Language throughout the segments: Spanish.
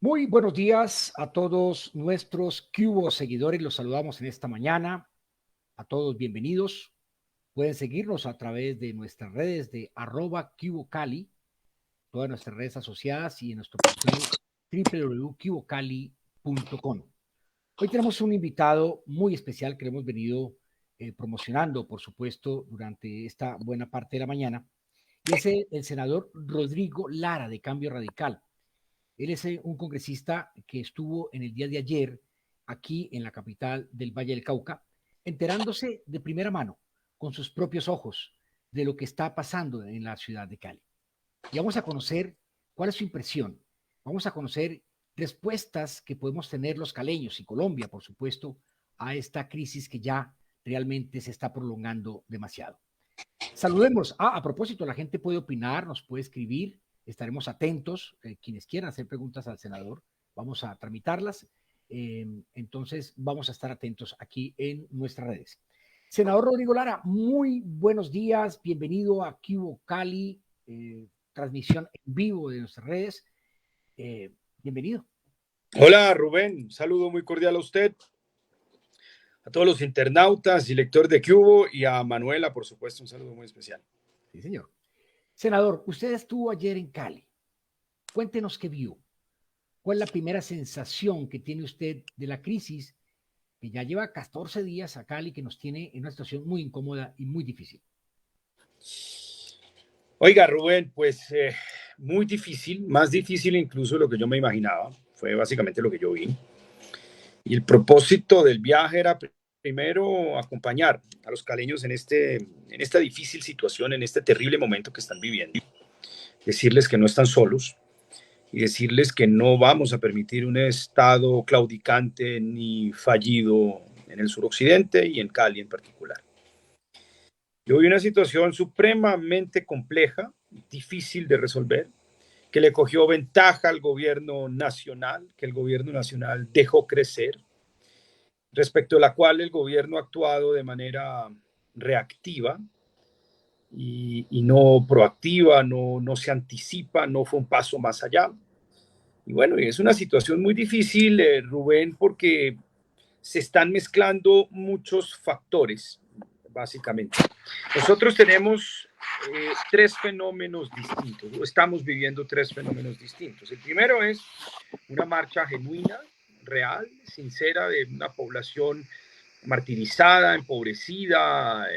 Muy buenos días a todos nuestros Cubo seguidores. Los saludamos en esta mañana. A todos bienvenidos. Pueden seguirnos a través de nuestras redes de @CuboCali, todas nuestras redes asociadas y en nuestro portal www.cubocali.com. Hoy tenemos un invitado muy especial que hemos venido promocionando, por supuesto, durante esta buena parte de la mañana, y es el senador Rodrigo Lara, de Cambio Radical. Él es un congresista que estuvo en el día de ayer aquí en la capital del Valle del Cauca, enterándose de primera mano, con sus propios ojos, de lo que está pasando en la ciudad de Cali. Y vamos a conocer cuál es su impresión. Vamos a conocer respuestas que podemos tener los caleños y Colombia, por supuesto, a esta crisis que ya realmente se está prolongando demasiado. Saludemos. A propósito, la gente puede opinar, nos puede escribir, estaremos atentos. Quienes quieran hacer preguntas al senador, vamos a tramitarlas. Entonces, vamos a estar atentos aquí en nuestras redes. Senador Rodrigo Lara, muy buenos días, bienvenido a Cubo Cali, transmisión en vivo de nuestras redes. Bienvenido. Hola Rubén, un saludo muy cordial a usted, a todos los internautas y lectores de Cubo y a Manuela, por supuesto, un saludo muy especial. Sí, señor. Senador, usted estuvo ayer en Cali. Cuéntenos qué vio. ¿Cuál es la primera sensación que tiene usted de la crisis que ya lleva 14 días a Cali, que nos tiene en una situación muy incómoda y muy difícil? Oiga Rubén, pues muy difícil, más difícil incluso de lo que yo me imaginaba, fue básicamente lo que yo vi. Y el propósito del viaje era primero acompañar a los caleños en esta difícil situación, en este terrible momento que están viviendo, decirles que no están solos, y decirles que no vamos a permitir un Estado claudicante ni fallido en el suroccidente y en Cali en particular. Yo vi una situación supremamente compleja, difícil de resolver, que le cogió ventaja al gobierno nacional, que el gobierno nacional dejó crecer, respecto a la cual el gobierno ha actuado de manera reactiva y no proactiva, no se anticipa, no fue un paso más allá. Y bueno, es una situación muy difícil, Rubén, porque se están mezclando muchos factores, básicamente. Nosotros tenemos tres fenómenos distintos, estamos viviendo tres fenómenos distintos. El primero es una marcha genuina, real, sincera, de una población martirizada, empobrecida,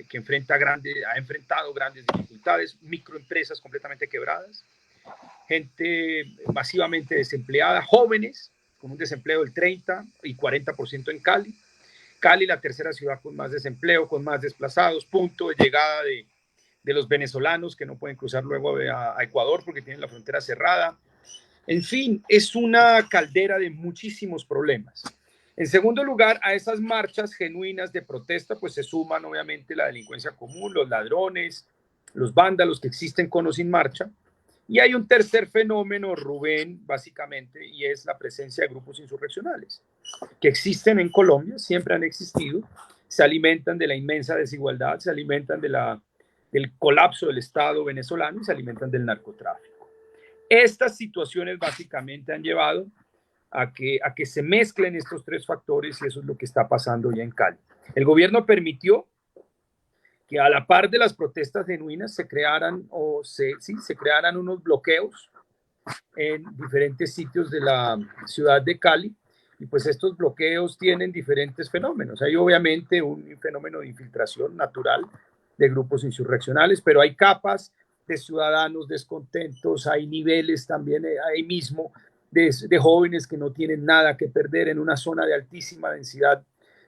que ha enfrentado grandes dificultades, microempresas completamente quebradas, gente masivamente desempleada, jóvenes con un desempleo del 30 y 40% en Cali. Cali, la tercera ciudad con más desempleo, con más desplazados, punto de llegada de los venezolanos que no pueden cruzar luego a Ecuador porque tienen la frontera cerrada. En fin, es una caldera de muchísimos problemas. En segundo lugar, a esas marchas genuinas de protesta, pues se suman obviamente la delincuencia común, los ladrones, los vándalos que existen con o sin marcha. Y hay un tercer fenómeno, Rubén, básicamente, y es la presencia de grupos insurreccionales, que existen en Colombia, siempre han existido, se alimentan de la inmensa desigualdad, se alimentan del colapso del Estado venezolano y se alimentan del narcotráfico. Estas situaciones básicamente han llevado a que se mezclen estos tres factores y eso es lo que está pasando ya en Cali. El gobierno permitió que a la par de las protestas genuinas se crearan unos bloqueos en diferentes sitios de la ciudad de Cali y pues estos bloqueos tienen diferentes fenómenos. Hay obviamente un fenómeno de infiltración natural de grupos insurreccionales, pero hay capas de ciudadanos descontentos, hay niveles también ahí mismo de jóvenes que no tienen nada que perder en una zona de altísima densidad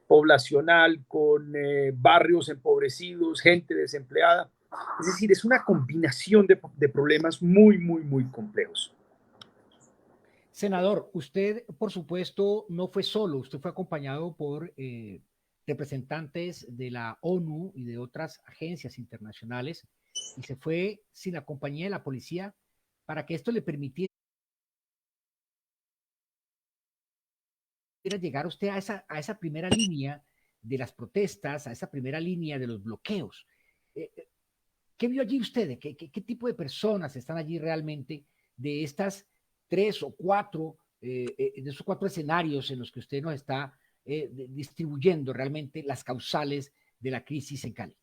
poblacional, con barrios empobrecidos, gente desempleada. Es decir, es una combinación de problemas muy, muy, muy complejos. Senador, usted, por supuesto, no fue solo, usted fue acompañado por representantes de la ONU y de otras agencias internacionales y se fue sin la compañía de la policía para que esto le permitiera llegar usted a esa primera línea de las protestas, a esa primera línea de los bloqueos. ¿Qué vio allí usted? ¿Qué tipo de personas están allí realmente de estas tres o cuatro de esos cuatro escenarios en los que usted nos está distribuyendo realmente las causales de la crisis en Cali?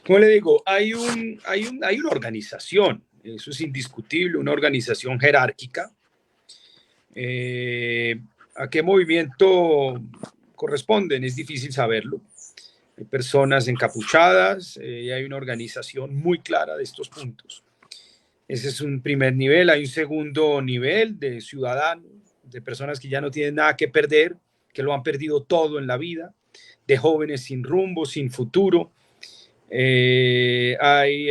Como le digo, hay una organización, eso es indiscutible, una organización jerárquica. ¿A qué movimiento corresponden? Es difícil saberlo. Hay personas encapuchadas y hay una organización muy clara de estos puntos. Ese es un primer nivel. Hay un segundo nivel de ciudadanos, de personas que ya no tienen nada que perder, que lo han perdido todo en la vida, de jóvenes sin rumbo, sin futuro. Hay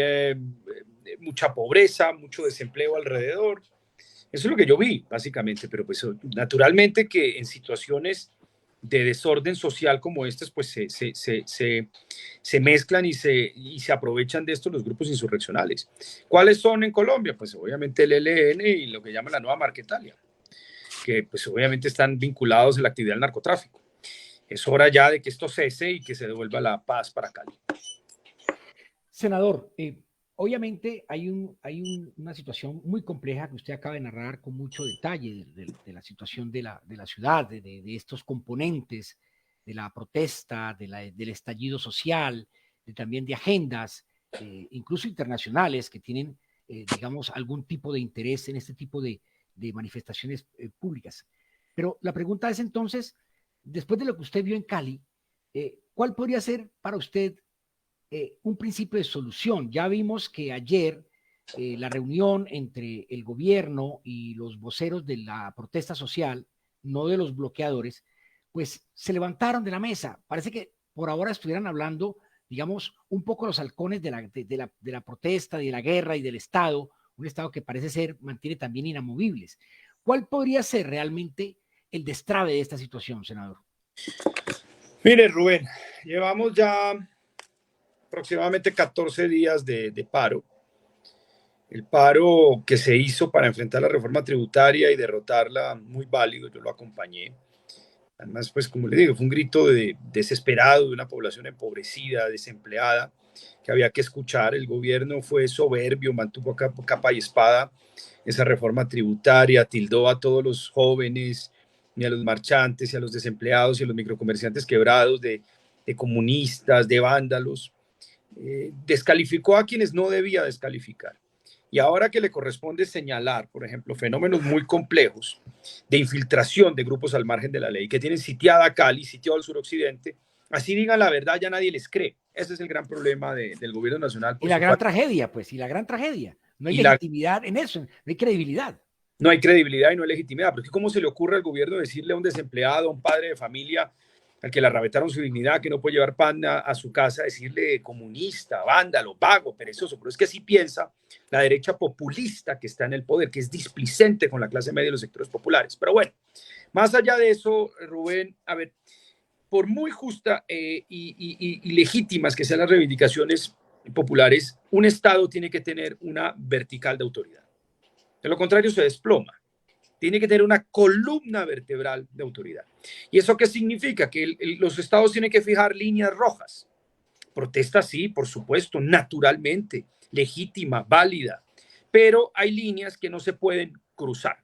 mucha pobreza, mucho desempleo alrededor. Eso es lo que yo vi, básicamente, pero pues naturalmente que en situaciones de desorden social como estas, pues se mezclan y se aprovechan de esto los grupos insurreccionales. ¿Cuáles son en Colombia? Pues obviamente el ELN y lo que llaman la Nueva Marquetalia, que pues obviamente están vinculados a la actividad del narcotráfico. Es hora ya de que esto cese y que se devuelva la paz para Cali. Senador, obviamente una situación muy compleja que usted acaba de narrar con mucho detalle de la situación de la ciudad, de estos componentes, de la protesta, del estallido social, también de agendas, incluso internacionales, que tienen, digamos, algún tipo de interés en este tipo de manifestaciones públicas. Pero la pregunta es entonces, después de lo que usted vio en Cali, ¿cuál podría ser para usted un principio de solución? Ya vimos que ayer la reunión entre el gobierno y los voceros de la protesta social, no de los bloqueadores, pues se levantaron de la mesa. Parece que por ahora estuvieran hablando, digamos, un poco los halcones de la protesta, de la guerra y del Estado, un Estado que parece ser, mantiene también inamovibles. ¿Cuál podría ser realmente el destrave de esta situación, senador? Mire, Rubén, llevamos ya aproximadamente 14 días de paro. El paro que se hizo para enfrentar la reforma tributaria y derrotarla, muy válido, yo lo acompañé. Además, pues como le digo, fue un grito desesperado de una población empobrecida, desempleada, que había que escuchar. El gobierno fue soberbio, mantuvo capa y espada esa reforma tributaria, tildó a todos los jóvenes, y a los marchantes, y a los desempleados, y a los microcomerciantes quebrados de comunistas, de vándalos. Descalificó a quienes no debía descalificar. Y ahora que le corresponde señalar, por ejemplo, fenómenos muy complejos de infiltración de grupos al margen de la ley, que tienen sitiada Cali, sitiado el suroccidente, así digan la verdad, ya nadie les cree. Ese es el gran problema del gobierno nacional Y por la su gran falta. tragedia, pues, y la gran tragedia. No hay Y la, legitimidad en eso, no hay credibilidad. no hay credibilidad y no hay legitimidad. Porque ¿cómo se le ocurre al gobierno decirle a un desempleado, a un padre de familia, al que le arrebataron su dignidad, que no puede llevar pan a su casa, decirle comunista, vándalo, vago, perezoso? Pero es que así piensa la derecha populista que está en el poder, que es displicente con la clase media y los sectores populares. Pero bueno, más allá de eso, Rubén, a ver, por muy justa y legítimas que sean las reivindicaciones populares, un Estado tiene que tener una vertical de autoridad. De lo contrario, se desploma. Tiene que tener una columna vertebral de autoridad. ¿Y eso qué significa? Que los estados tienen que fijar líneas rojas. Protesta, sí, por supuesto, naturalmente, legítima, válida, pero hay líneas que no se pueden cruzar.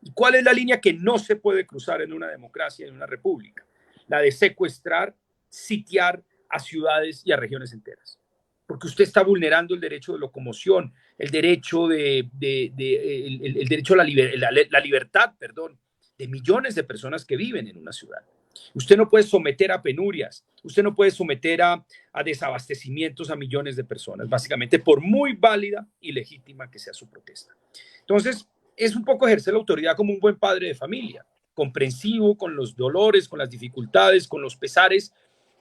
¿Y cuál es la línea que no se puede cruzar en una democracia, en una república? La de secuestrar, sitiar a ciudades y a regiones enteras. Porque usted está vulnerando el derecho de locomoción, el derecho el derecho a la libertad, perdón, de millones de personas que viven en una ciudad. Usted no puede someter a penurias, usted no puede someter a desabastecimientos a millones de personas, básicamente por muy válida y legítima que sea su protesta. Entonces, es un poco ejercer la autoridad como un buen padre de familia, comprensivo con los dolores, con las dificultades, con los pesares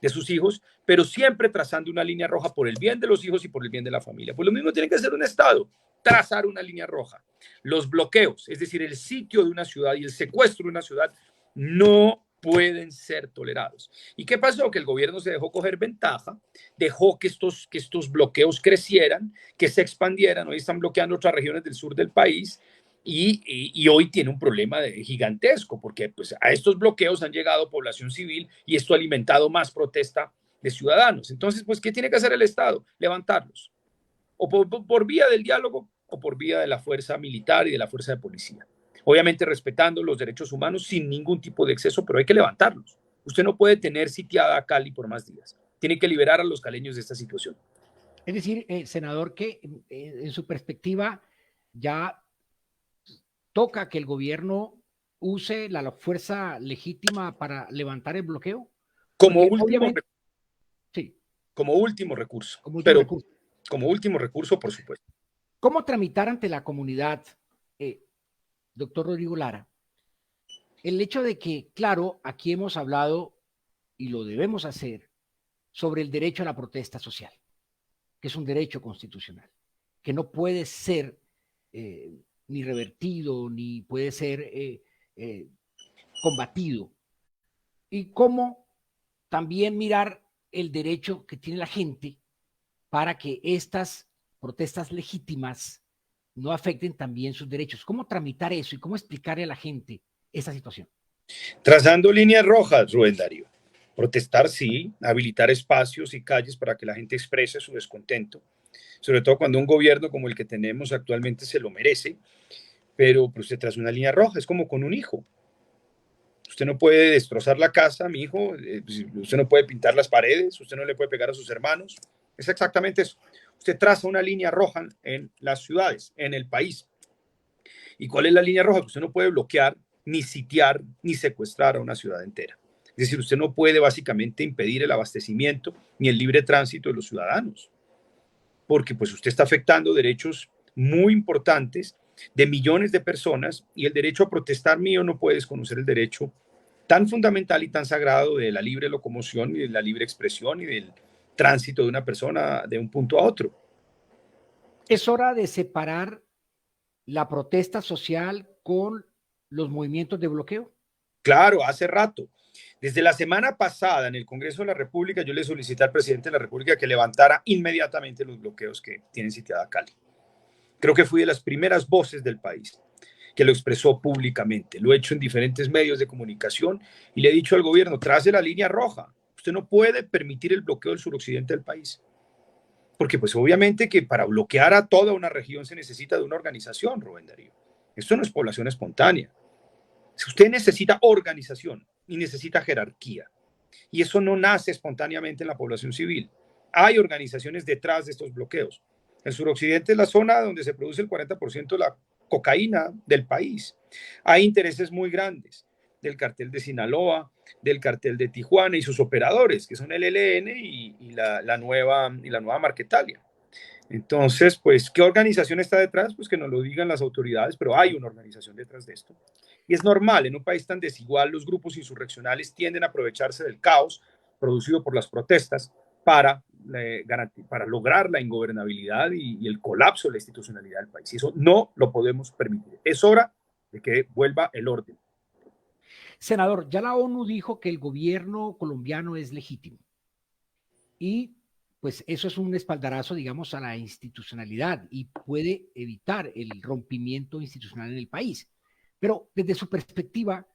de sus hijos, pero siempre trazando una línea roja por el bien de los hijos y por el bien de la familia. Pues lo mismo tiene que hacer un Estado, trazar una línea roja. Los bloqueos, es decir, el sitio de una ciudad y el secuestro de una ciudad, no pueden ser tolerados. ¿Y qué pasó? Que el gobierno se dejó coger ventaja, dejó que estos bloqueos crecieran, que se expandieran. Hoy están bloqueando otras regiones del sur del país y hoy tiene un problema gigantesco porque pues, a estos bloqueos han llegado población civil y esto ha alimentado más protesta de ciudadanos. Entonces, pues, ¿qué tiene que hacer el Estado? Levantarlos. O por vía del diálogo o por vía de la fuerza militar y de la fuerza de policía. obviamente respetando los derechos humanos sin ningún tipo de exceso, pero hay que levantarlos. Usted no puede tener sitiada a Cali por más días. Tiene que liberar a los caleños de esta situación. Es decir, senador, que en su perspectiva ya toca que el gobierno use la fuerza legítima para levantar el bloqueo, Como porque último, obviamente, sí, como último recurso, como último pero recurso. como último recurso, por supuesto. ¿Cómo tramitar ante la comunidad, eh, doctor Rodrigo Lara, el hecho de que, claro, aquí hemos hablado y lo debemos hacer sobre el derecho a la protesta social, que es un derecho constitucional, que no puede ser ni revertido, ni puede ser eh, combatido? Y cómo también mirar el derecho que tiene la gente para que estas protestas legítimas no afecten también sus derechos. ¿Cómo tramitar eso y cómo explicarle a la gente esta situación? Trazando líneas rojas, Rubén Darío. Protestar, sí, habilitar espacios y calles para que la gente exprese su descontento, sobre todo cuando un gobierno como el que tenemos actualmente se lo merece, pero pues, se traza una línea roja, es como con un hijo. Usted no puede destrozar la casa, mi hijo, usted no puede pintar las paredes, usted no le puede pegar a sus hermanos. Es exactamente eso. Usted traza una línea roja en las ciudades, en el país. ¿Y cuál es la línea roja? Que usted no puede bloquear, ni sitiar, ni secuestrar a una ciudad entera. Es decir, usted no puede básicamente impedir el abastecimiento ni el libre tránsito de los ciudadanos, porque pues usted está afectando derechos muy importantes de millones de personas y el derecho a protestar mío no puede desconocer el derecho tan fundamental y tan sagrado de la libre locomoción y de la libre expresión y del tránsito de una persona de un punto a otro. Es hora de separar la protesta social con los movimientos de bloqueo. Claro, hace rato. Desde la semana pasada en el Congreso de la República yo le solicité al presidente de la República que levantara inmediatamente los bloqueos que tienen sitiada Cali. Creo que fui de las primeras voces del país que lo expresó públicamente. Lo he hecho en diferentes medios de comunicación y le he dicho al gobierno, trace la línea roja. Usted no puede permitir el bloqueo del suroccidente del país. Porque pues obviamente que para bloquear a toda una región se necesita de una organización, Rubén Darío. Esto no es población espontánea. Usted necesita organización y necesita jerarquía. Y eso no nace espontáneamente en la población civil. Hay organizaciones detrás de estos bloqueos. El suroccidente es la zona donde se produce el 40% de la cocaína del país. Hay intereses muy grandes del cartel de Sinaloa, del cartel de Tijuana y sus operadores, que son el ELN y la nueva Marquetalia. Entonces, pues, ¿qué organización está detrás? Pues que nos lo digan las autoridades, pero hay una organización detrás de esto. Y es normal, en un país tan desigual, los grupos insurreccionales tienden a aprovecharse del caos producido por las protestas para, para lograr la ingobernabilidad y el colapso de la institucionalidad del país. Y eso no lo podemos permitir. Es hora de que vuelva el orden. Senador, ya la ONU dijo que el gobierno colombiano es legítimo y pues eso es un espaldarazo, digamos, a la institucionalidad y puede evitar el rompimiento institucional en el país. Pero desde su perspectiva,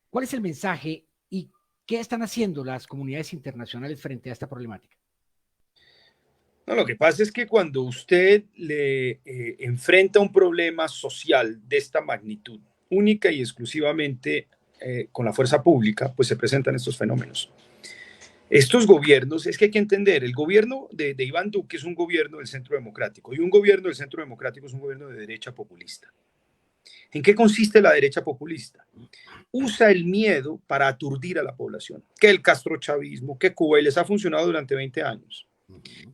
¿cuál es el mensaje y qué están haciendo las comunidades internacionales frente a esta problemática? No, lo que pasa es que cuando usted le enfrenta un problema social de esta magnitud, única y exclusivamente con la fuerza pública, pues se presentan estos fenómenos. Estos gobiernos, es que hay que entender, el gobierno de Iván Duque es un gobierno del centro democrático y un gobierno del centro democrático es un gobierno de derecha populista. ¿En qué consiste la derecha populista? Usa el miedo para aturdir a la población, que el castrochavismo, que Cuba, y les ha funcionado durante 20 años.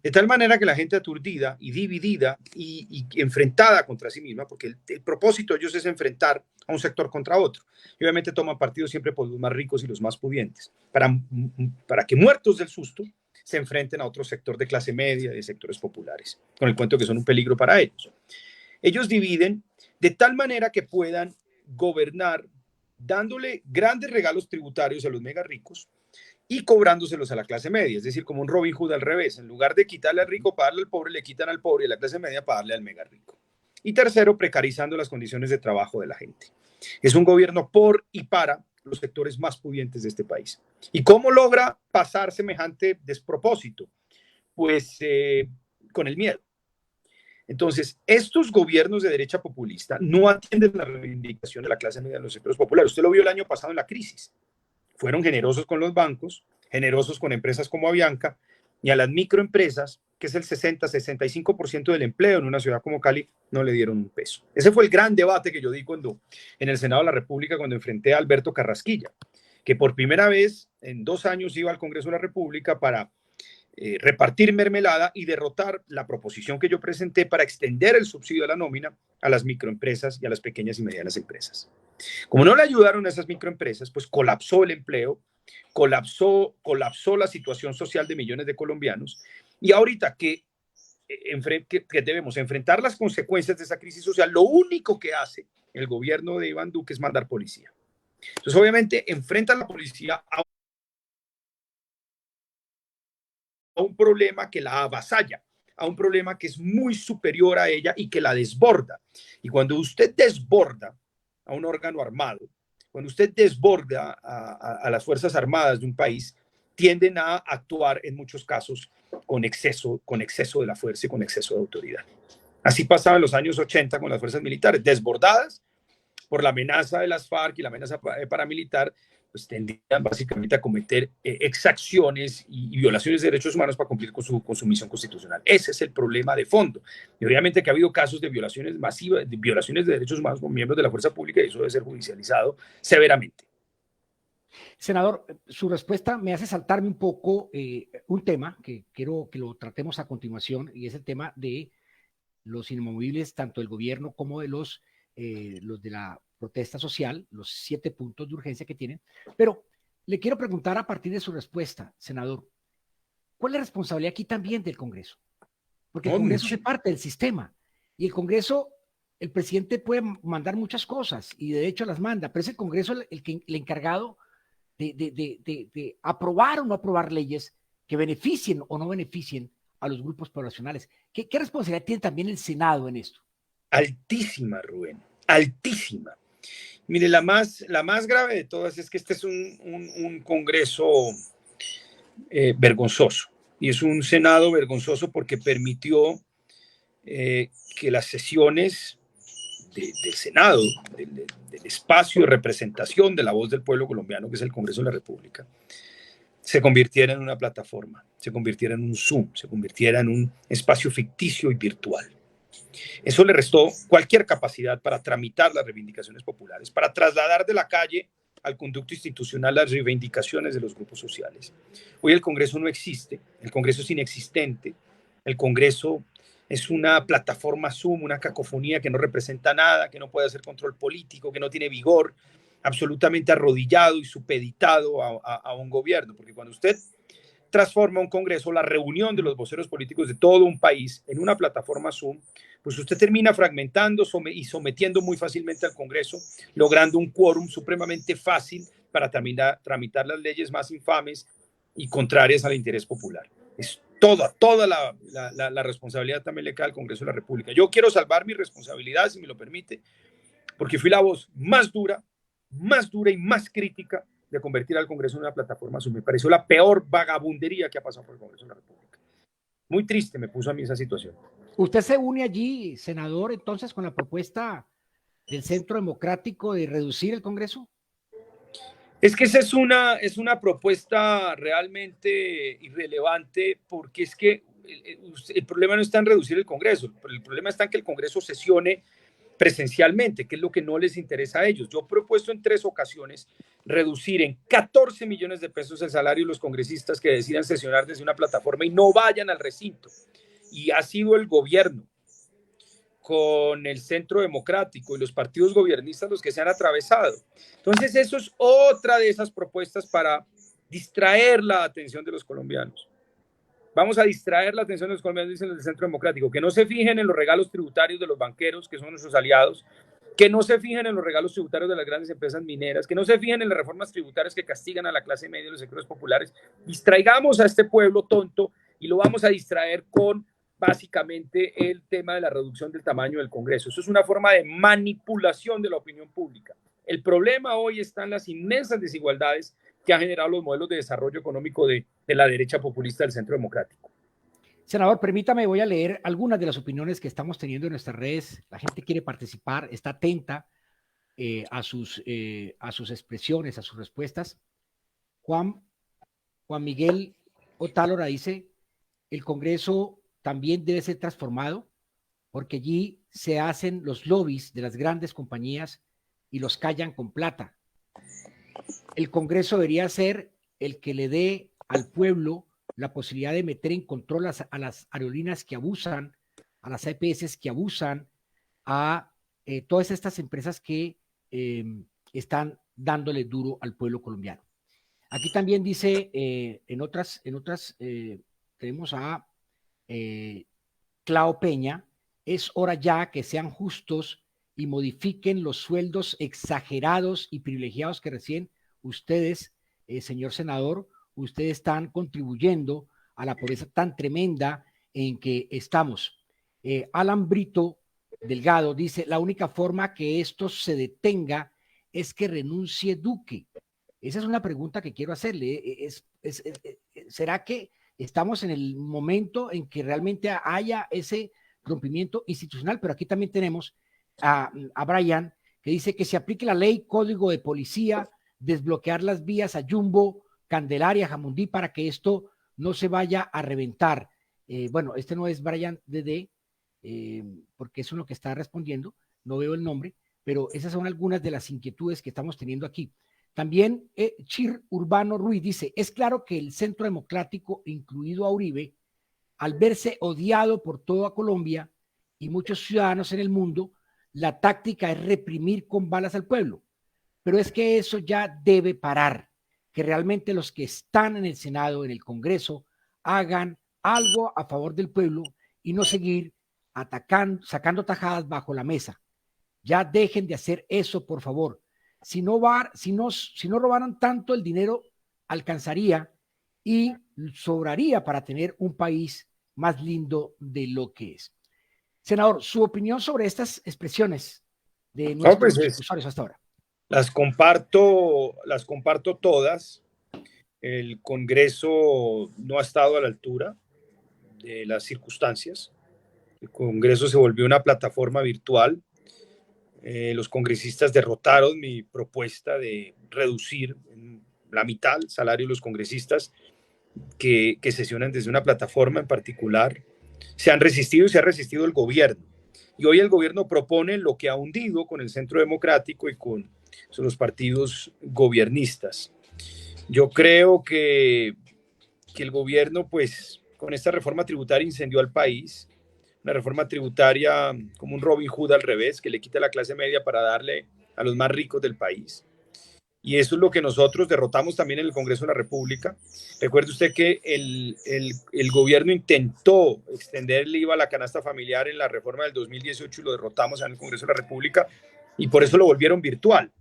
De tal manera que la gente aturdida y dividida y enfrentada contra sí misma, porque el propósito de ellos es enfrentar a un sector contra otro. Y obviamente toman partido siempre por los más ricos y los más pudientes, para que muertos del susto se enfrenten a otro sector de clase media, de sectores populares, con el cuento que son un peligro para ellos. Ellos dividen de tal manera que puedan gobernar dándole grandes regalos tributarios a los mega ricos y cobrándoselos a la clase media, es decir, como un Robin Hood al revés. En lugar de quitarle al rico para darle al pobre, le quitan al pobre y a la clase media para darle al mega rico. Y tercero, precarizando las condiciones de trabajo de la gente. Es un gobierno por y para los sectores más pudientes de este país. ¿Y cómo logra pasar semejante despropósito? Pues con el miedo. Entonces, estos gobiernos de derecha populista no atienden la reivindicación de la clase media de los sectores populares. Usted lo vio el año pasado en la crisis. Fueron generosos con los bancos, generosos con empresas como Avianca, y a las microempresas, que es el 60-65% del empleo en una ciudad como Cali, no le dieron un peso. Ese fue el gran debate que yo di en el Senado de la República, cuando enfrenté a Alberto Carrasquilla, que por primera vez en 2 años iba al Congreso de la República para repartir mermelada y derrotar la proposición que yo presenté para extender el subsidio a la nómina a las microempresas y a las pequeñas y medianas empresas. Como no le ayudaron a esas microempresas, pues colapsó el empleo, colapsó la situación social de millones de colombianos, y ahorita que debemos enfrentar las consecuencias de esa crisis social, lo único que hace el gobierno de Iván Duque es mandar policía. Entonces, obviamente, enfrenta a la policía a un problema que la avasalla, a un problema que es muy superior a ella y que la desborda. Y cuando usted desborda a un órgano armado, cuando usted desborda a las Fuerzas Armadas de un país, tienden a actuar en muchos casos con exceso de la fuerza y con exceso de autoridad. Así pasaba en los años 80 con las fuerzas militares, desbordadas por la amenaza de las FARC y la amenaza paramilitar, pues tendrían básicamente a cometer exacciones y violaciones de derechos humanos para cumplir con su misión constitucional. Ese es el problema de fondo. Y obviamente que ha habido casos de violaciones masivas, de violaciones de derechos humanos con miembros de la fuerza pública, y eso debe ser judicializado severamente. Senador, su respuesta me hace saltarme un poco un tema que quiero que lo tratemos a continuación, y es el tema de los inamovibles, tanto del gobierno como de los de la protesta social, los 7 puntos de urgencia que tienen. Pero le quiero preguntar a partir de su respuesta, senador, ¿cuál es la responsabilidad aquí también del Congreso? Porque el Congreso hace parte del sistema, y el Congreso, el presidente puede mandar muchas cosas y de hecho las manda, pero es el Congreso el encargado de aprobar o no aprobar leyes que beneficien o no beneficien a los grupos poblacionales. ¿Qué responsabilidad tiene también el Senado en esto? Altísima, Rubén, altísima. Mire, la más grave de todas es que este es un Congreso vergonzoso, y es un Senado vergonzoso porque permitió que las sesiones del Senado, del espacio de representación de la voz del pueblo colombiano, que es el Congreso de la República, se convirtiera en una plataforma, se convirtiera en un Zoom, se convirtiera en un espacio ficticio y virtual. Eso le restó cualquier capacidad para tramitar las reivindicaciones populares, para trasladar de la calle al conducto institucional las reivindicaciones de los grupos sociales. Hoy el Congreso no existe, el Congreso es inexistente, el Congreso es una plataforma Zoom, una cacofonía que no representa nada, que no puede hacer control político, que no tiene vigor, absolutamente arrodillado y supeditado a un gobierno, porque cuando usted transforma un Congreso, la reunión de los voceros políticos de todo un país, en una plataforma Zoom, pues usted termina fragmentando y sometiendo muy fácilmente al Congreso, logrando un quórum supremamente fácil para tramitar las leyes más infames y contrarias al interés popular. Es toda la responsabilidad también le cae al Congreso de la República. Yo quiero salvar mi responsabilidad, si me lo permite, porque fui la voz más dura y más crítica de convertir al Congreso en una plataforma Zoom. Me pareció la peor vagabundería que ha pasado por el Congreso de la República. Muy triste me puso a mí esa situación. ¿Usted se une allí, senador, entonces con la propuesta del Centro Democrático de reducir el Congreso? Es que esa es una propuesta realmente irrelevante, porque es que el problema no está en reducir el Congreso, el problema está en que el Congreso sesione presencialmente, que es lo que no les interesa a ellos. Yo he propuesto en 3 ocasiones reducir en 14 millones de pesos el salario de los congresistas que decidan sesionar desde una plataforma y no vayan al recinto. Y ha sido el gobierno con el Centro Democrático y los partidos gobiernistas los que se han atravesado. Entonces, eso es otra de esas propuestas para distraer la atención de los colombianos. Vamos a distraer la atención de los colombianos, dicen el Centro Democrático, que no se fijen en los regalos tributarios de los banqueros, que son nuestros aliados, que no se fijen en los regalos tributarios de las grandes empresas mineras, que no se fijen en las reformas tributarias que castigan a la clase media y los sectores populares. Distraigamos a este pueblo tonto y lo vamos a distraer con básicamente el tema de la reducción del tamaño del Congreso. Eso es una forma de manipulación de la opinión pública. El problema hoy está en las inmensas desigualdades que han generado los modelos de desarrollo económico de la derecha populista del Centro Democrático. Senador, permítame, voy a leer algunas de las opiniones que estamos teniendo en nuestras redes. La gente quiere participar, está atenta a sus expresiones, a sus respuestas. Juan, Juan Miguel Otálora dice, el Congreso también debe ser transformado porque allí se hacen los lobbies de las grandes compañías y los callan con plata. El Congreso debería ser el que le dé al pueblo la posibilidad de meter en control a las aerolíneas que abusan, a las EPS que abusan, a todas estas empresas que están dándole duro al pueblo colombiano. Aquí también dice, en otras tenemos a Clau Peña, es hora ya que sean justos y modifiquen los sueldos exagerados y privilegiados que reciben ustedes, señor senador, ustedes están contribuyendo a la pobreza tan tremenda en que estamos. Alan Brito Delgado dice, la única forma que esto se detenga es que renuncie Duque. Esa es una pregunta que quiero hacerle. ¿Será que estamos en el momento en que realmente haya ese rompimiento institucional? Pero aquí también tenemos a Brian, que dice que se aplique la ley código de policía, desbloquear las vías a Jumbo, Candelaria, Jamundí, para que esto no se vaya a reventar. Bueno, este no es Brian DD, porque es uno que está respondiendo, no veo el nombre, pero esas son algunas de las inquietudes que estamos teniendo aquí. También Chir Urbano Ruiz dice, es claro que el Centro Democrático, incluido a Uribe, al verse odiado por toda Colombia y muchos ciudadanos en el mundo, la táctica es reprimir con balas al pueblo. Pero es que eso ya debe parar, que realmente los que están en el Senado, en el Congreso, hagan algo a favor del pueblo y no seguir atacando, sacando tajadas bajo la mesa. Ya dejen de hacer eso, por favor. Si no robaran tanto, el dinero alcanzaría y sobraría para tener un país más lindo de lo que es. Senador, su opinión sobre estas expresiones de nuestros usuarios hasta ahora. Las comparto todas. El Congreso no ha estado a la altura de las circunstancias. El Congreso se volvió una plataforma virtual. Los congresistas derrotaron mi propuesta de reducir en la mitad el salario de los congresistas que sesionan desde una plataforma en particular. Se han resistido y se ha resistido el gobierno. Y hoy el gobierno propone lo que ha hundido con el Centro Democrático y con los partidos gobiernistas. Yo creo que el gobierno, pues, con esta reforma tributaria incendió al país. Una reforma tributaria como un Robin Hood al revés, que le quita a la clase media para darle a los más ricos del país. Y eso es lo que nosotros derrotamos también en el Congreso de la República. Recuerde usted que el gobierno intentó extender el IVA a la canasta familiar en la reforma del 2018 y lo derrotamos en el Congreso de la República y por eso lo volvieron virtual.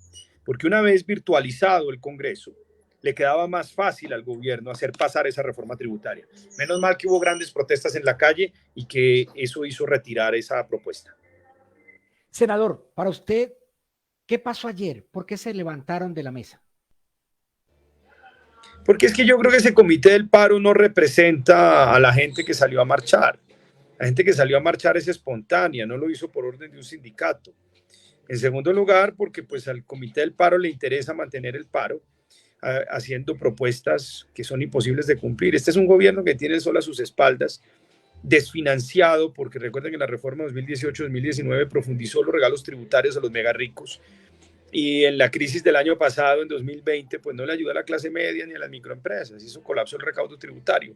Porque una vez virtualizado el Congreso, le quedaba más fácil al gobierno hacer pasar esa reforma tributaria. Menos mal que hubo grandes protestas en la calle y que eso hizo retirar esa propuesta. Senador, para usted, ¿qué pasó ayer? ¿Por qué se levantaron de la mesa? Porque es que yo creo que ese comité del paro no representa a la gente que salió a marchar. La gente que salió a marchar es espontánea, no lo hizo por orden de un sindicato. En segundo lugar, porque pues al comité del paro le interesa mantener el paro, haciendo propuestas que son imposibles de cumplir. Este es un gobierno que tiene solo a sus espaldas, desfinanciado, porque recuerden que la reforma 2018-2019 profundizó los regalos tributarios a los mega ricos y en la crisis del año pasado, en 2020, pues no le ayuda a la clase media ni a las microempresas, hizo colapso el recaudo tributario.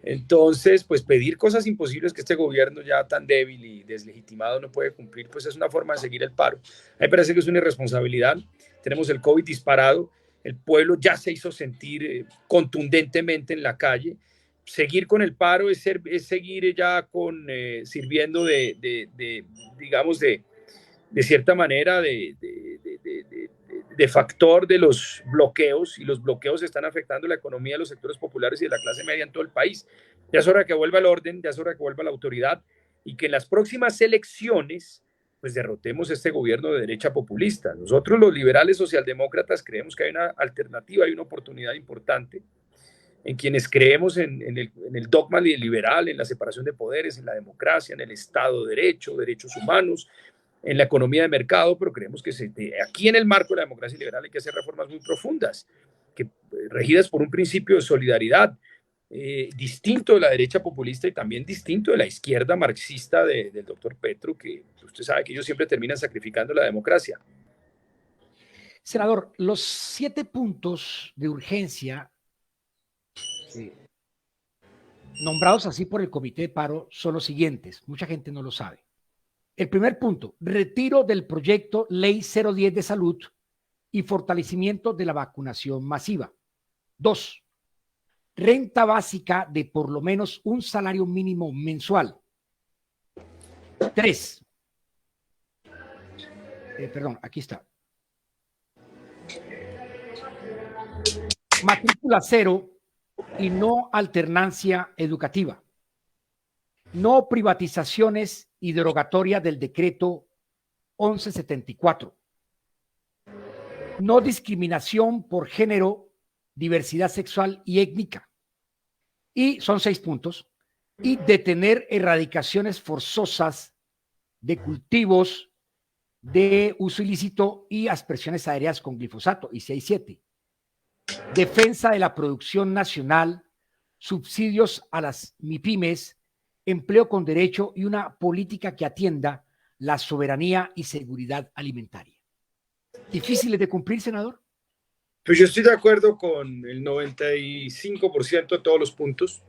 Entonces, pues pedir cosas imposibles que este gobierno ya tan débil y deslegitimado no puede cumplir, pues es una forma de seguir el paro. A mí me parece que es una irresponsabilidad. Tenemos el COVID disparado, el pueblo ya se hizo sentir contundentemente en la calle. Seguir con el paro es seguir ya sirviendo digamos, de cierta manera de factor de los bloqueos, y los bloqueos están afectando la economía de los sectores populares y de la clase media en todo el país. Ya es hora de que vuelva el orden, ya es hora de que vuelva la autoridad y que en las próximas elecciones pues derrotemos este gobierno de derecha populista. Nosotros los liberales socialdemócratas creemos que hay una alternativa, hay una oportunidad importante en quienes creemos en el dogma liberal, en la separación de poderes, en la democracia, en el Estado de Derecho, derechos humanos, en la economía de mercado, pero creemos que aquí en el marco de la democracia liberal hay que hacer reformas muy profundas, regidas por un principio de solidaridad, distinto de la derecha populista y también distinto de la izquierda marxista del doctor Petro, que usted sabe que ellos siempre terminan sacrificando la democracia. Senador, los 7 puntos de urgencia nombrados así por el Comité de Paro son los siguientes. Mucha gente no lo sabe. El primer punto, retiro del proyecto Ley 010 de Salud y fortalecimiento de la vacunación masiva. 2, renta básica de por lo menos un salario mínimo mensual. 3, perdón, aquí está. Matrícula cero y no alternancia educativa. No privatizaciones y derogatoria del decreto 1174. No discriminación por género, diversidad sexual y étnica. Y son 6 puntos. Y detener erradicaciones forzosas de cultivos de uso ilícito y aspersiones aéreas con glifosato. Y 6.7. Defensa de la producción nacional, subsidios a las MIPYMES, empleo con derecho y una política que atienda la soberanía y seguridad alimentaria. ¿Difíciles de cumplir, senador? Pues yo estoy de acuerdo con el 95% de todos los puntos,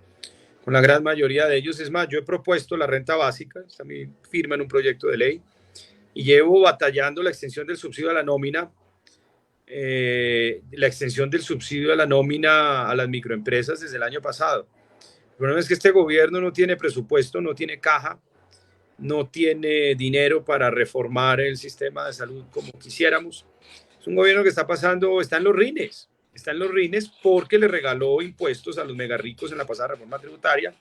con la gran mayoría de ellos. Es más, yo he propuesto la renta básica, está mi firma en un proyecto de ley, y llevo batallando la extensión del subsidio a la nómina, la extensión del subsidio a la nómina a las microempresas desde el año pasado. El problema es que este gobierno no tiene presupuesto, no tiene caja, no tiene dinero para reformar el sistema de salud como quisiéramos. Es un gobierno que está en los rines porque le regaló impuestos a los mega ricos en la pasada reforma tributaria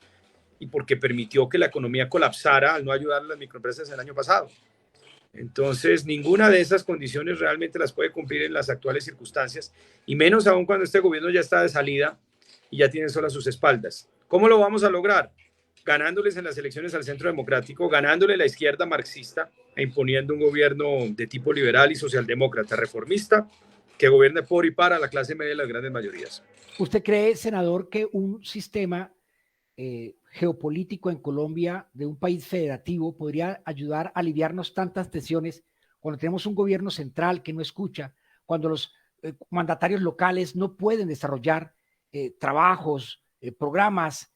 y porque permitió que la economía colapsara al no ayudar a las microempresas el año pasado. Entonces, ninguna de esas condiciones realmente las puede cumplir en las actuales circunstancias, y menos aún cuando este gobierno ya está de salida y ya tiene solo a sus espaldas. ¿Cómo lo vamos a lograr? Ganándoles en las elecciones al centro democrático, ganándole a la izquierda marxista e imponiendo un gobierno de tipo liberal y socialdemócrata, reformista, que gobierne por y para la clase media y las grandes mayorías. ¿Usted cree, senador, que un sistema geopolítico en Colombia de un país federativo podría ayudar a aliviarnos tantas tensiones cuando tenemos un gobierno central que no escucha, cuando los mandatarios locales no pueden desarrollar trabajos, programas,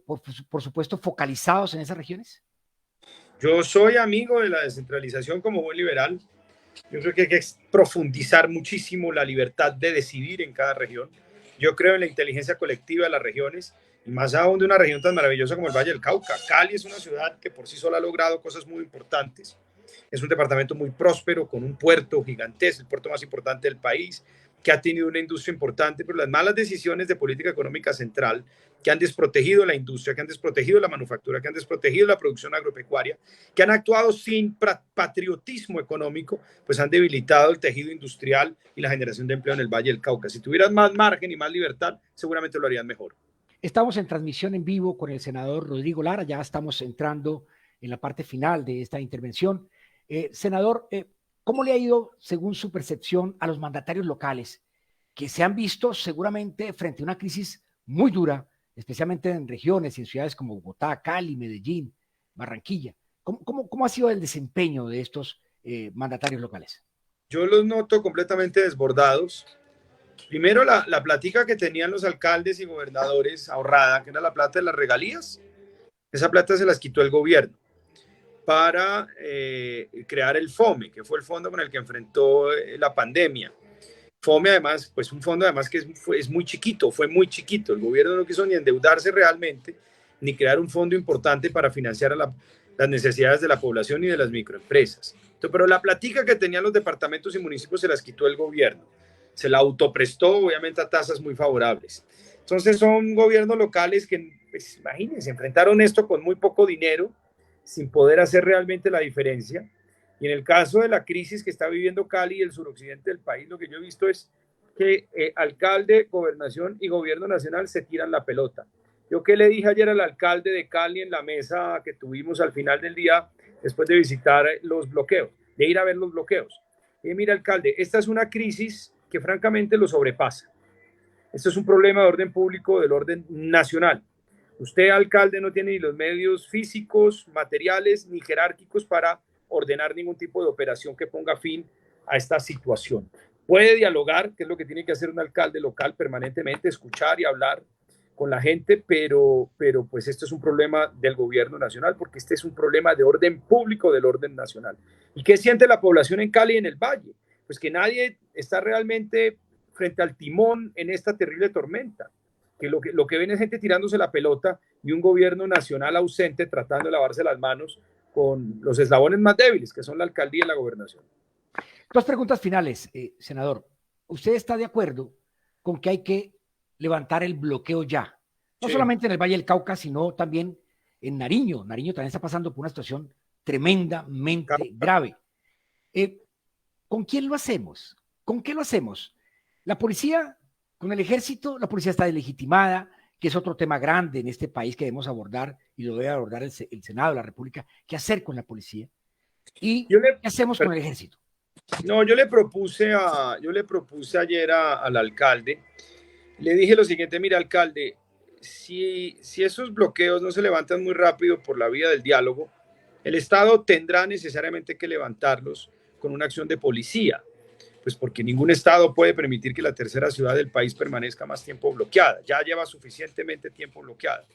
por supuesto, focalizados en esas regiones? Yo soy amigo de la descentralización como buen liberal. Yo creo que hay que profundizar muchísimo la libertad de decidir en cada región. Yo creo en la inteligencia colectiva de las regiones, y más aún de una región tan maravillosa como el Valle del Cauca. Cali es una ciudad que por sí sola ha logrado cosas muy importantes. Es un departamento muy próspero, con un puerto gigantesco, el puerto más importante del país, que ha tenido una industria importante, pero las malas decisiones de política económica central que han desprotegido la industria, que han desprotegido la manufactura, que han desprotegido la producción agropecuaria, que han actuado sin patriotismo económico, pues han debilitado el tejido industrial y la generación de empleo en el Valle del Cauca. Si tuvieran más margen y más libertad, seguramente lo harían mejor. Estamos en transmisión en vivo con el senador Rodrigo Lara, ya estamos entrando en la parte final de esta intervención. Senador, ¿cómo le ha ido, según su percepción, a los mandatarios locales que se han visto seguramente frente a una crisis muy dura, especialmente en regiones y en ciudades como Bogotá, Cali, Medellín, Barranquilla? ¿Cómo ha sido el desempeño de estos mandatarios locales? Yo los noto completamente desbordados. Primero, la plática que tenían los alcaldes y gobernadores ahorrada, que era la plata de las regalías, esa plata se las quitó el gobierno para crear el FOME, que fue el fondo con el que enfrentó la pandemia. FOME, además, pues un fondo además que es muy chiquito, fue muy chiquito. El gobierno no quiso ni endeudarse realmente, ni crear un fondo importante para financiar a las necesidades de la población y de las microempresas. Entonces, pero la platica que tenían los departamentos y municipios se las quitó el gobierno. Se la autoprestó, obviamente, a tasas muy favorables. Entonces, son gobiernos locales que, pues, imagínense, enfrentaron esto con muy poco dinero, sin poder hacer realmente la diferencia. Y en el caso de la crisis que está viviendo Cali y el suroccidente del país, lo que yo he visto es que alcalde, gobernación y gobierno nacional se tiran la pelota. Yo que le dije ayer al alcalde de Cali en la mesa que tuvimos al final del día, después de visitar los bloqueos, de ir a ver los bloqueos. Y mira, alcalde, esta es una crisis que francamente lo sobrepasa. Esto es un problema de orden público, del orden nacional. Usted, alcalde, no tiene ni los medios físicos, materiales, ni jerárquicos para ordenar ningún tipo de operación que ponga fin a esta situación. Puede dialogar, que es lo que tiene que hacer un alcalde local permanentemente, escuchar y hablar con la gente, pero pues este es un problema del gobierno nacional, porque este es un problema de orden público, del orden nacional. ¿Y qué siente la población en Cali y en el Valle? Pues que nadie está realmente frente al timón en esta terrible tormenta. Que lo que ven es gente tirándose la pelota y un gobierno nacional ausente tratando de lavarse las manos con los eslabones más débiles, que son la alcaldía y la gobernación. Dos preguntas finales, senador. ¿Usted está de acuerdo con que hay que levantar el bloqueo ya? No Sí. solamente en el Valle del Cauca, sino también en Nariño. Nariño también está pasando por una situación tremendamente grave. ¿Con quién lo hacemos? ¿Con qué lo hacemos? La policía, con el ejército, la policía está deslegitimada, que es otro tema grande en este país que debemos abordar y lo debe abordar el Senado de la República. ¿Qué hacer con la policía? ¿Y qué hacemos con el ejército? No, yo le propuse ayer al alcalde, le dije lo siguiente: mira, alcalde, si esos bloqueos no se levantan muy rápido por la vía del diálogo, el Estado tendrá necesariamente que levantarlos con una acción de policía, pues porque ningún Estado puede permitir que la tercera ciudad del país permanezca más tiempo bloqueada, ya lleva suficientemente tiempo bloqueada.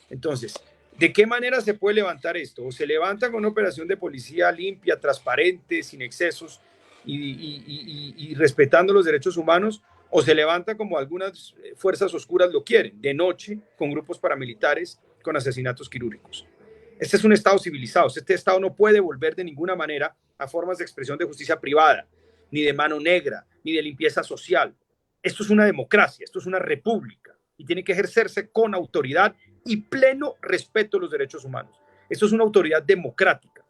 Entonces, ¿de qué manera se puede levantar esto? O se levanta con una operación de policía limpia, transparente, sin excesos y respetando los derechos humanos, o se levanta como algunas fuerzas oscuras lo quieren, de noche, con grupos paramilitares, con asesinatos quirúrgicos. Este es un Estado civilizado. Este Estado no puede volver de ninguna manera a formas de expresión de justicia privada, ni de mano negra, ni de limpieza social. Esto es una democracia, esto es una república y tiene que ejercerse con autoridad y pleno respeto a los derechos humanos. Esto es una autoridad democrática,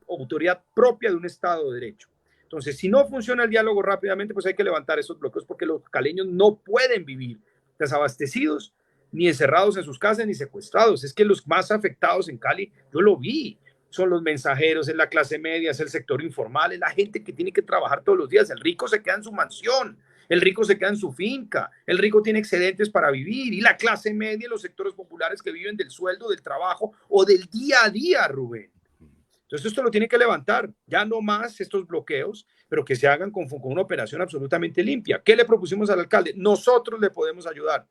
autoridad propia de un Estado de Derecho. Entonces, si no funciona el diálogo rápidamente, pues hay que levantar esos bloqueos porque los caleños no pueden vivir desabastecidos, ni encerrados en sus casas, ni secuestrados. Es que los más afectados en Cali, yo lo vi, son los mensajeros, es la clase media, es el sector informal, es la gente que tiene que trabajar todos los días. El rico se queda en su mansión, el rico se queda en su finca, el rico tiene excedentes para vivir, y la clase media y los sectores populares que viven del sueldo, del trabajo o del día a día, Rubén. Entonces esto lo tiene que levantar, ya no más estos bloqueos, pero que se hagan con una operación absolutamente limpia. ¿Qué le propusimos al alcalde? Nosotros le podemos ayudar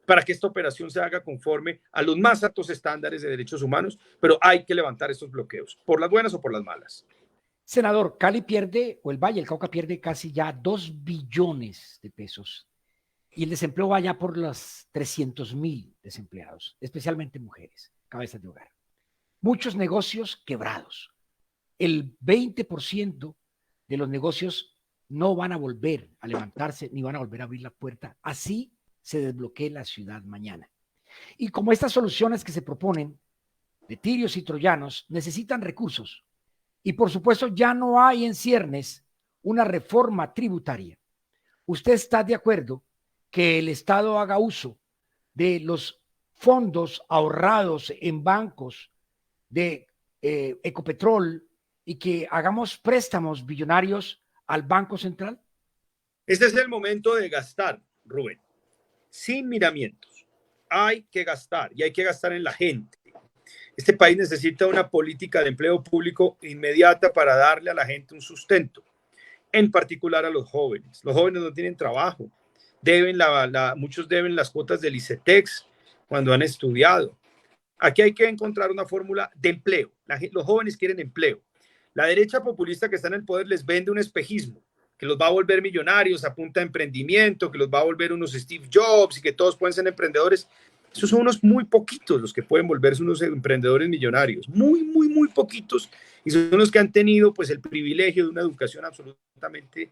para que esta operación se haga conforme a los más altos estándares de derechos humanos, pero hay que levantar estos bloqueos, por las buenas o por las malas. Senador, Cali pierde, o el Valle, el Cauca pierde casi ya 2 billones de pesos y el desempleo va ya por los 300,000 desempleados, especialmente mujeres, cabezas de hogar. Muchos negocios quebrados. El 20% de los negocios no van a volver a levantarse ni van a volver a abrir la puerta. Así se desbloquee la ciudad mañana. Y como estas soluciones que se proponen de tirios y troyanos necesitan recursos, y por supuesto ya no hay en ciernes una reforma tributaria, ¿usted está de acuerdo que el Estado haga uso de los fondos ahorrados en bancos de Ecopetrol y que hagamos préstamos billonarios al Banco Central? Este es el momento de gastar, Rubén, sin miramientos. Hay que gastar y hay que gastar en la gente. Este país necesita una política de empleo público inmediata para darle a la gente un sustento, en particular a los jóvenes. Los jóvenes no tienen trabajo, muchos deben las cuotas del ICETEX cuando han estudiado. Aquí hay que encontrar una fórmula de empleo. Los jóvenes quieren empleo. La derecha populista que está en el poder les vende un espejismo que los va a volver millonarios a punta de emprendimiento, que los va a volver unos Steve Jobs y que todos pueden ser emprendedores. Esos son unos muy poquitos los que pueden volverse unos emprendedores millonarios, muy, muy, muy poquitos, y son los que han tenido pues el privilegio de una educación absolutamente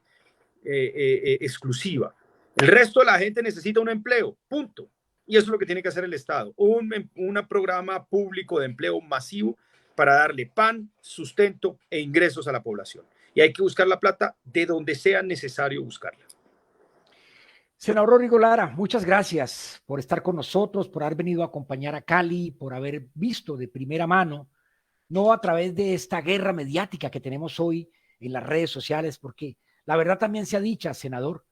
exclusiva. El resto de la gente necesita un empleo, punto. Y eso es lo que tiene que hacer el Estado, un programa público de empleo masivo para darle pan, sustento e ingresos a la población. Y hay que buscar la plata de donde sea necesario buscarla. Senador Rodrigo Lara, muchas gracias por estar con nosotros, por haber venido a acompañar a Cali, por haber visto de primera mano, no a través de esta guerra mediática que tenemos hoy en las redes sociales, porque la verdad también se ha dicho, senador,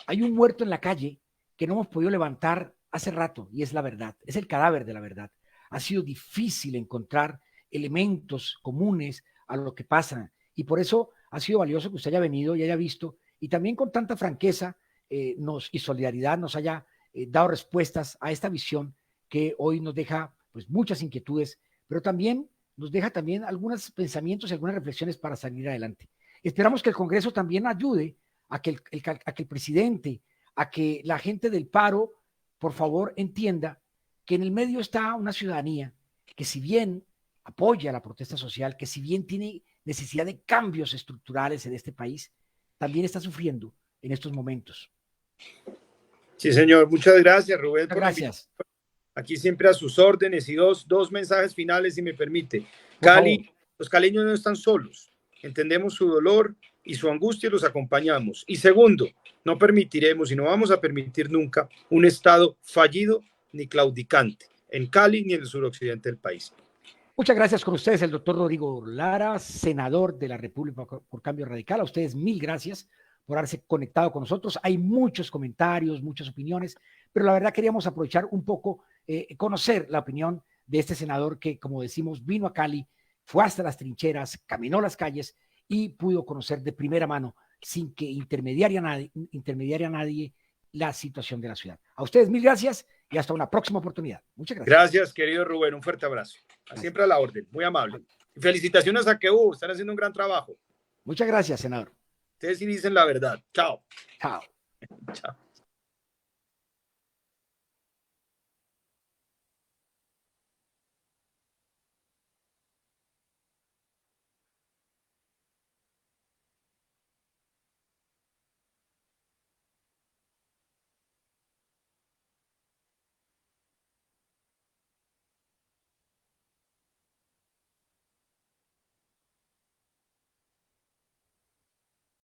hay un muerto en la calle que no hemos podido levantar hace rato, y es la verdad, es el cadáver de la verdad. Ha sido difícil encontrar elementos comunes a lo que pasa, y por eso ha sido valioso que usted haya venido y haya visto, y también con tanta franqueza y solidaridad nos haya dado respuestas a esta visión que hoy nos deja pues muchas inquietudes, pero también nos deja también algunos pensamientos y algunas reflexiones para salir adelante. Esperamos que el Congreso también ayude a que a que el presidente, a que la gente del paro, por favor, entienda que en el medio está una ciudadanía que si bien apoya la protesta social, que si bien tiene necesidad de cambios estructurales en este país, también está sufriendo en estos momentos. Sí, señor. Muchas gracias, Rubén, Muchas por la gracias. invitación. Aquí siempre a sus órdenes y dos mensajes finales, si me permite. Por favor. Cali, los caleños no están solos. Entendemos su dolor y su angustia y los acompañamos. Y segundo, no permitiremos y no vamos a permitir nunca un Estado fallido ni claudicante en Cali ni en el suroccidente del país. Muchas gracias con ustedes, el doctor Rodrigo Lara, senador de la República por Cambio Radical. A ustedes mil gracias por haberse conectado con nosotros. Hay muchos comentarios, muchas opiniones, pero la verdad queríamos aprovechar un poco, conocer la opinión de este senador que, como decimos, vino a Cali, fue hasta las trincheras, caminó las calles y pudo conocer de primera mano, sin que intermediaria nadie la situación de la ciudad. A ustedes mil gracias y hasta una próxima oportunidad. Muchas gracias. Gracias, querido Rubén. Un fuerte abrazo. Siempre a la orden. Muy amable. Y felicitaciones a QU. Están haciendo un gran trabajo. Muchas gracias, senador. Ustedes sí dicen la verdad. Chao. Chao. Chao.